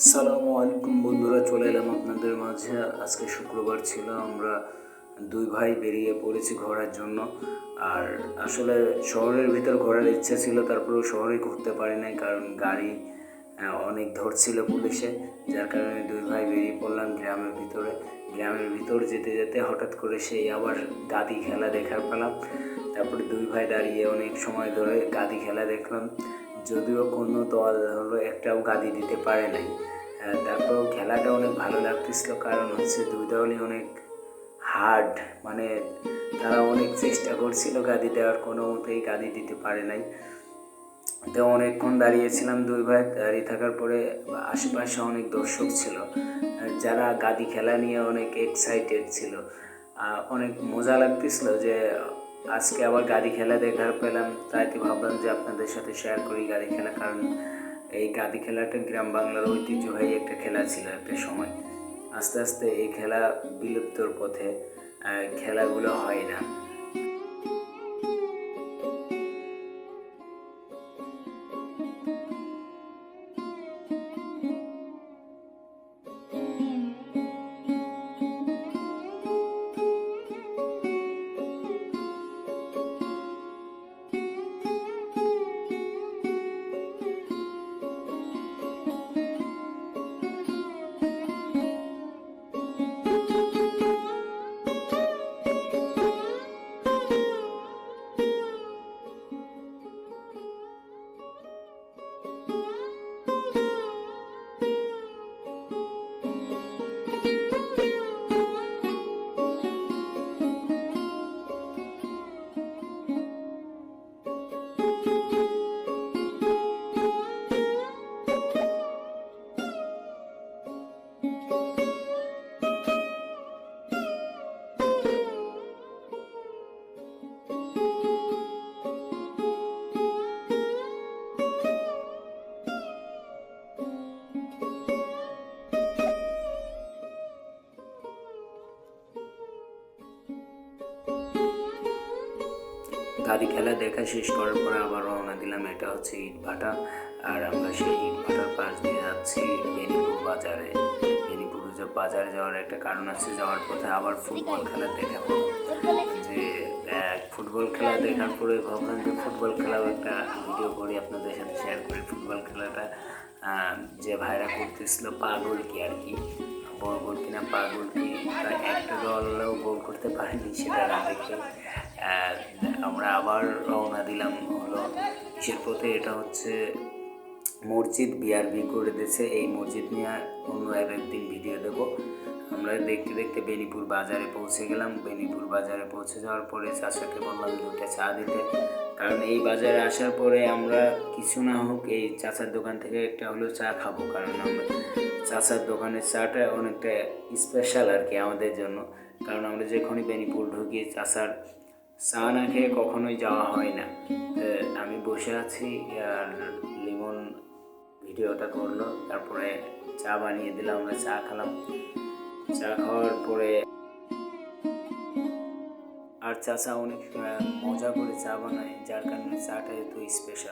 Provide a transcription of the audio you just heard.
সালামু আলাইকুম বন্ধুরা, চলে এলাম আপনাদের মাঝে। আজকে শুক্রবার ছিল, আমরা দুই ভাই বেরিয়ে পড়েছি ঘোরার জন্য। আর আসলে শহরের ভিতর ঘোরার ইচ্ছা ছিল, তারপরেও শহরে ঘুরতে পারি নাই, কারণ গাড়ি অনেক ধরছিল পুলিশে। যার কারণে দুই ভাই বেরিয়ে পড়লাম গ্রামের ভিতরে। গ্রামের ভিতর যেতে যেতে হঠাৎ করে সেই আবার গাদি খেলা দেখার পেলাম। তারপরে দুই ভাই দাঁড়িয়ে অনেক সময় ধরে গাদি খেলা দেখলাম। যদিও কোনো দল হলো একটাও গাদি দিতে পারে নাই। তারপরেও খেলাটা অনেক ভালো লাগতেছিল, কারণ হচ্ছে দুই দলই অনেক হার্ড, মানে তারা অনেক চেষ্টা করছিল গাদি দেওয়ার, কোনো মতেই গাদি দিতে পারে নাই। তো অনেকক্ষণ দাঁড়িয়েছিলাম দুই ভাই। দাঁড়িয়ে থাকার পরে আশেপাশে অনেক দর্শক ছিল যারা গাদি খেলা নিয়ে অনেক এক্সাইটেড ছিল। অনেক মজা লাগতেছিল যে আজকে আবার গাদি খেলা দেখার পেলাম। তাই ভাবলাম যে আপনাদের সাথে শেয়ার করি গাদি খেলা, কারণ এই গাদি খেলাটা গ্রাম বাংলার ঐতিহ্যবাহী একটা খেলা ছিল একটা সময়। আস্তে আস্তে এই খেলা বিলুপ্তর পথে, খেলাগুলো হয় না। গাদি খেলা দেখা শেষ করার পরে আবার রওনা দিলাম। এটা হচ্ছে ইটভাটা, আর আমরা সেই ইটভাটার পাশ দিয়ে যাচ্ছি বেনিপুর বাজারে। বেনিপুর বাজারে যাওয়ার একটা কারণ আছে, যাওয়ার পথে আবার ফুটবল খেলা দেখা হলো। যে ফুটবল খেলা দেখার পরে ভাবলাম যে ফুটবল খেলাও একটা ভিডিও করি, আপনাদের সাথে শেয়ার করি। ফুটবল খেলাটা যে ভাইরা করতেছিল পাগল কি আর কি, বড় গোল কিনা পাগল কি, প্রায় একটা দলও গোল করতে পারেনি। সেটা না দেখে আমরা আবার রওনা দিলাম হলো কিসের পথে। এটা হচ্ছে মসজিদ, বিআরবি করে দিয়েছে। এই মসজিদ নিয়ে অন্য একদিন ভিডিও দেবো। আমরা দেখতে দেখতে বেনিপুর বাজারে পৌঁছে গেলাম। বেনিপুর বাজারে পৌঁছে যাওয়ার পরে চাচাকে বললাম দুটা চা দিতে, কারণ এই বাজারে আসার পরে আমরা কিছু না হোক এই চাচার দোকান থেকে একটা হলো চা খাবো, কারণ আমরা চাচার দোকানের চাটা অনেকটা স্পেশাল আর কি আমাদের জন্য। কারণ আমরা যখনই বেনিপুর ঢুকি চাচার চা না খেয়ে কখনোই যাওয়া হয় না। আমি বসে আছি আর লিমন ভিডিওটা করলো, তারপরে চা বানিয়ে দিলাম, আমরা চা খেলাম। চা খাওয়ার পরে আর চাচা অনেক মজা করে চা বানায়, যার কারণে চাটা এত স্পেশাল।